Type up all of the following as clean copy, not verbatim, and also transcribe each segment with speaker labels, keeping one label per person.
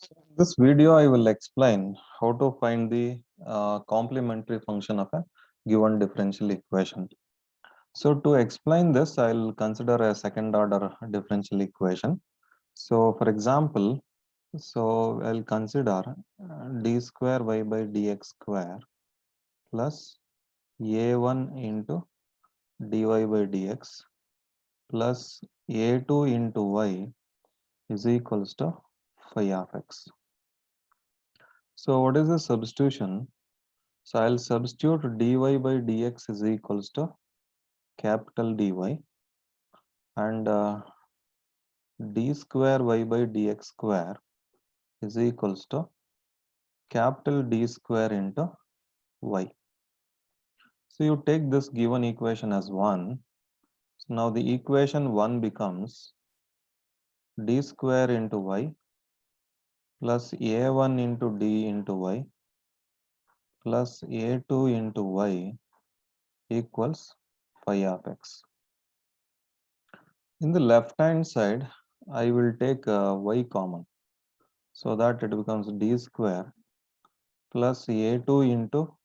Speaker 1: So in this video, I will explain how to find the complementary function of a given differential equation. So to explain this, I'll consider a second order differential equation. So for example, I'll consider d square y by dx square plus a1 into dy by dx plus a2 into y is equals to phi of x. So what is the substitution? So I'll substitute dy by dx is equals to capital Dy and d square y by dx square is equals to capital D square into y. So you take this given equation as 1. So now the equation 1 becomes d square into y plus a1 into d into y plus a2 into y equals phi of x. In the left hand side, I will take y common so that it becomes d square plus a2 into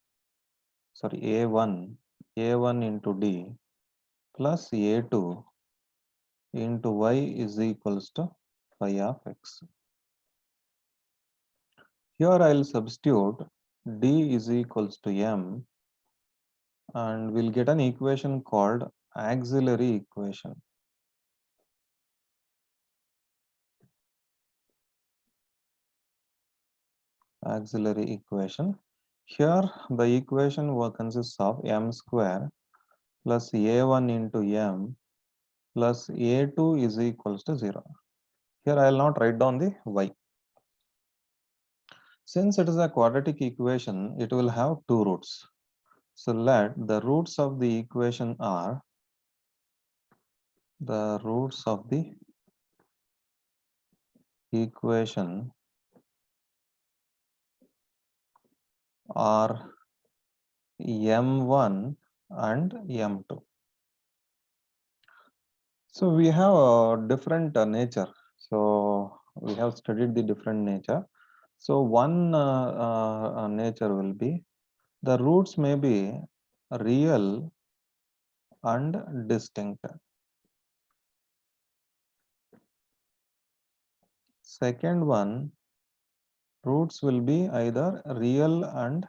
Speaker 1: a1 into d plus a2 into y is equals to phi of x. Here I'll substitute d is equals to m and we'll get an equation called auxiliary equation. Auxiliary equation. Here the equation consists of m square plus a1 into m plus a2 is equals to 0. Here I will not write down the y. Since it is a quadratic equation, it will have two roots. So let the roots of the equation are the roots of the equation are m1 and m2. So we have a different nature. So we have studied the different nature. So one nature will be the roots may be real and distinct. Second one, roots will be either real and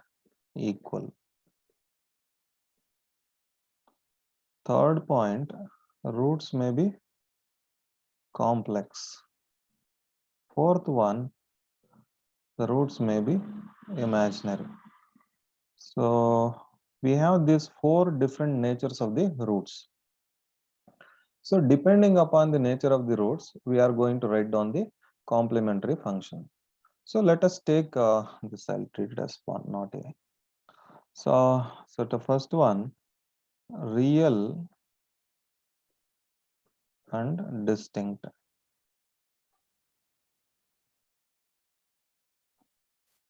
Speaker 1: equal. Third point, roots may be complex. Fourth one, the roots may be imaginary. So we have these four different natures of the roots. So depending upon the nature of the roots, we are going to write down the complementary function. So let us take this, I'll treat it as one, not a. So the first one, real and distinct.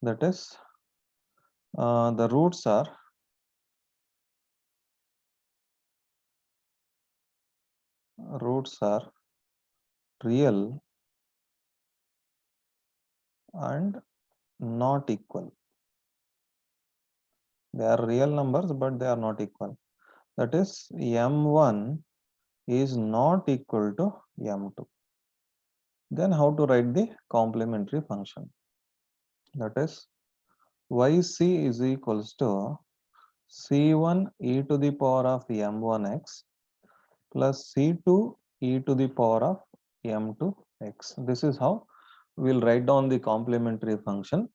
Speaker 1: That is, the roots are real and not equal. They are real numbers, but they are not equal. That is, m1 is not equal to m2. Then how to write the complementary function? That is, yc is equals to c1 e to the power of m1x plus c2 e to the power of m2x. This is how we'll write down the complementary function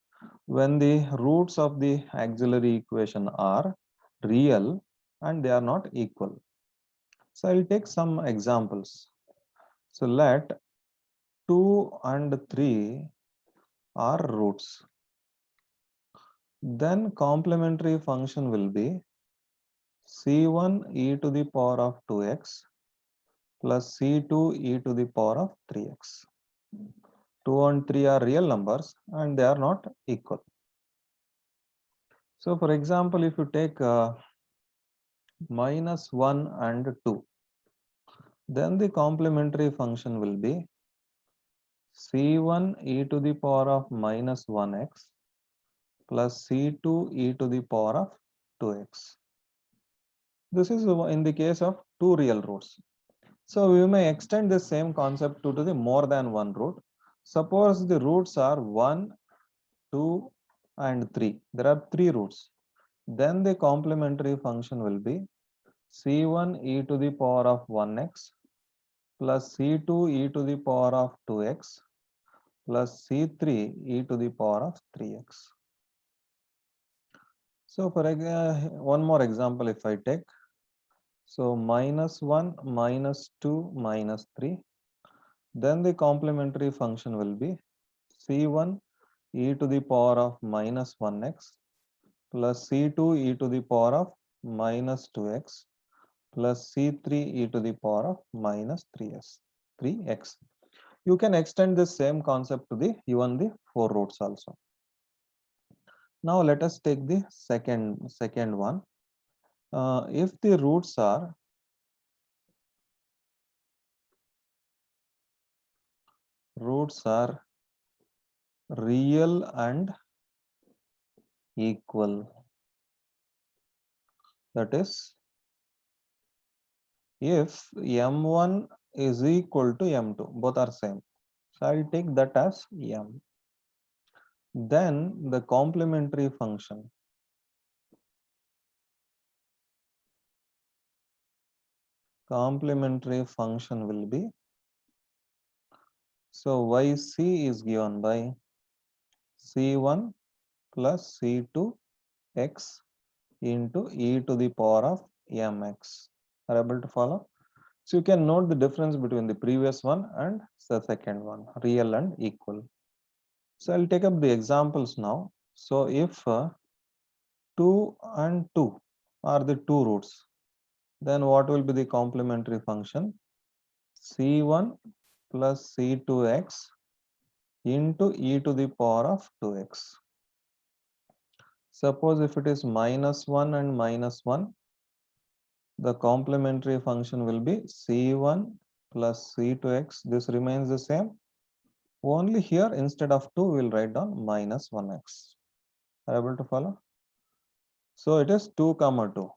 Speaker 1: when the roots of the auxiliary equation are real and they are not equal. So I'll take some examples. So let 2 and 3 are roots. Then complementary function will be c1 e to the power of 2x plus c2 e to the power of 3x. 2 and 3 are real numbers and they are not equal. So for example, if you take minus 1 and 2, then the complementary function will be c1 e to the power of minus 1x plus c2 e to the power of 2x. This is in the case of two real roots. So we may extend the same concept to the more than one root. Suppose the roots are 1, 2 and 3. There are three roots. Then the complementary function will be c1 e to the power of 1x plus c2 e to the power of 2x plus c3 e to the power of 3x. So for one more example, if I take, so minus 1, minus 2, minus 3, then the complementary function will be c1 e to the power of minus 1x plus c2 e to the power of minus 2x plus c3 e to the power of minus 3x. You can extend the same concept to the even the four roots also. Now let us take the second one. If the roots are real and equal, that is, if m1 is equal to m2, both are same, so I'll take that as m. Then the complementary function will be, so yc is given by c1 plus c2 x into e to the power of mx. Are able to follow? So you can note the difference between the previous one and the second one, real and equal. So I'll take up the examples now. So if 2 and 2 are the two roots, then what will be the complementary function? c1 plus c2x into e to the power of 2x. Suppose if it is minus 1 and minus 1, the complementary function will be c1 plus c2x. This remains the same. Only here, instead of 2, we'll write down minus 1x. Are able to follow? So it is 2 comma 2.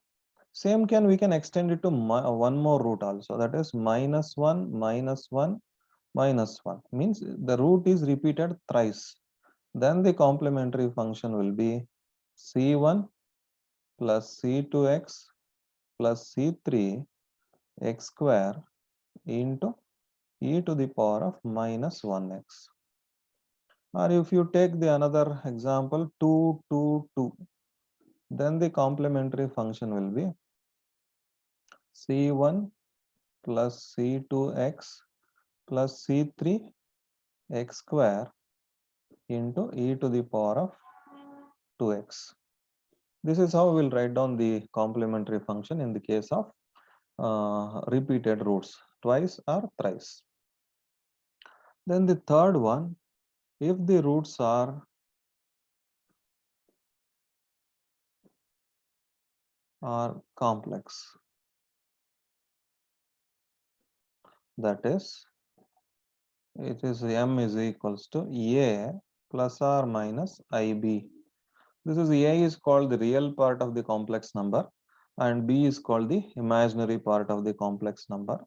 Speaker 1: Same we can extend it to one more root also. That is minus 1, minus 1, minus 1. Means the root is repeated thrice. Then the complementary function will be c1 plus c2x plus c3 x square into e to the power of minus 1x. Or if you take the another example 2, 2, 2, then the complementary function will be c1 plus c2x plus c3 x square into e to the power of 2x. This is how we'll write down the complementary function in the case of repeated roots, twice or thrice. Then the third one, if the roots are complex, that is, it is m is equals to a plus or minus ib. This is a is called the real part of the complex number and b is called the imaginary part of the complex number.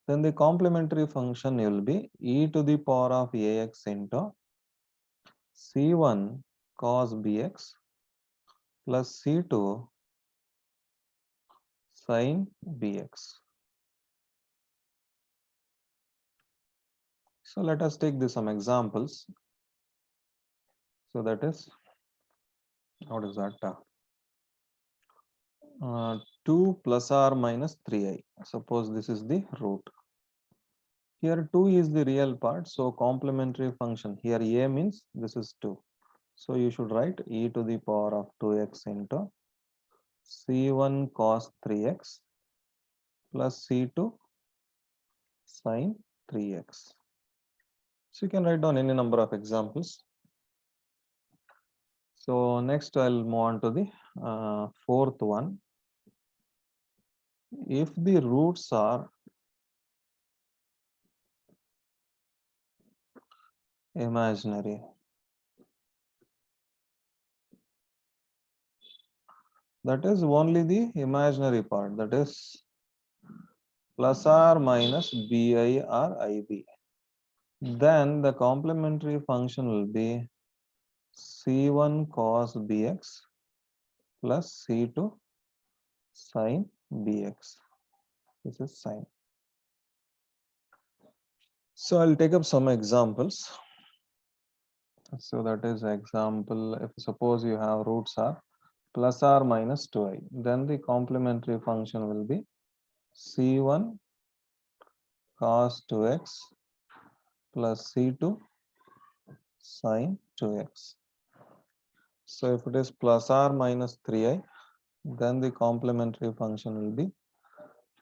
Speaker 1: Then the complementary function will be e to the power of ax into c1 cos bx plus c2 sin bx. So let us take some examples. So that is, what is that? 2 plus or minus 3i. Suppose this is the root. Here 2 is the real part, so complementary function. Here a means this is 2. So you should write e to the power of 2x into c1 cos 3x plus c2 sin 3x. So you can write down any number of examples. So next I'll move on to the fourth one. If the roots are imaginary. That is only the imaginary part, that is plus or minus bi or ib. Then the complementary function will be c1 cos bx plus c2 sin bx. This is sin. So I'll take up some examples. So that is example, if suppose you have roots are plus or minus 2i, then the complementary function will be c1 cos 2x plus c2 sin 2x. So if it is plus or minus 3i, then the complementary function will be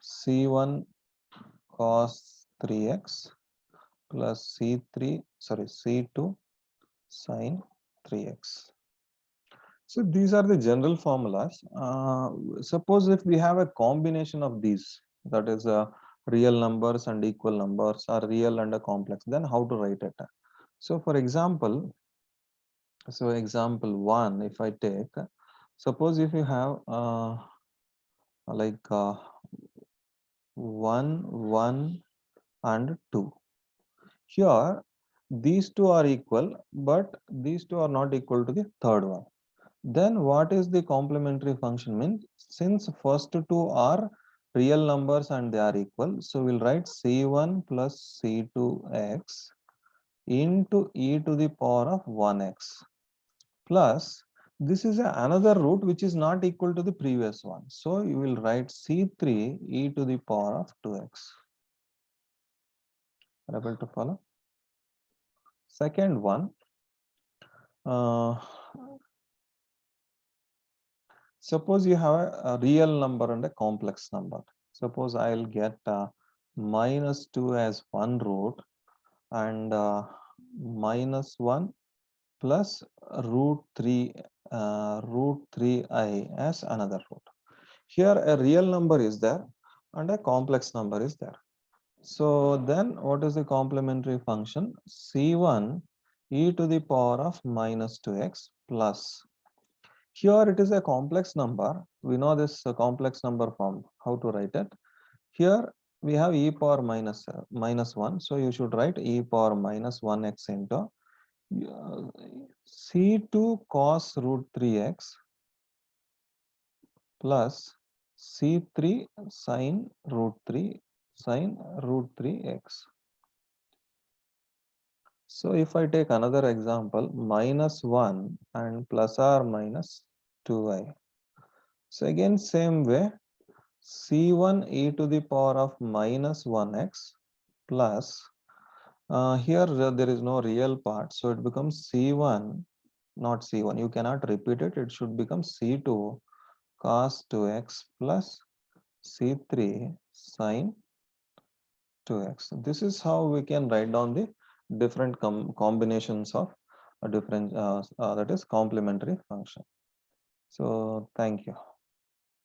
Speaker 1: c1 cos 3x plus c2 sin 3x. So these are the general formulas. Suppose if we have a combination of these, that is real numbers and equal numbers, or real and a complex, then how to write it? So for example, example 1, if I take, suppose if you have like 1, 1 and 2. Here, these two are equal, but these two are not equal to the third one. Then what is the complementary function? Means since first two are real numbers and they are equal, so we'll write c1 plus c2x into e to the power of 1x plus this is another root which is not equal to the previous one. So you will write c3 e to the power of 2x. Able to follow? Second one, suppose you have a real number and a complex number. Suppose I'll get minus 2 as one root and minus 1 plus root 3i as another root. Here a real number is there and a complex number is there. So then what is the complementary function? C1 e to the power of minus 2x plus. Here it is a complex number. We know this complex number form, how to write it. Here we have e power minus 1. So you should write e power minus 1x into c2 cos root 3x plus c3 sin root 3x. So if I take another example, minus 1 and plus or minus 2i. So again same way, c1 e to the power of minus 1x plus, here there is no real part, so it becomes c1, not c1, you cannot repeat it, it should become c2 cos 2x plus c3 sin 2x. This is how we can write down the different combinations of a different that is complementary function. So thank you.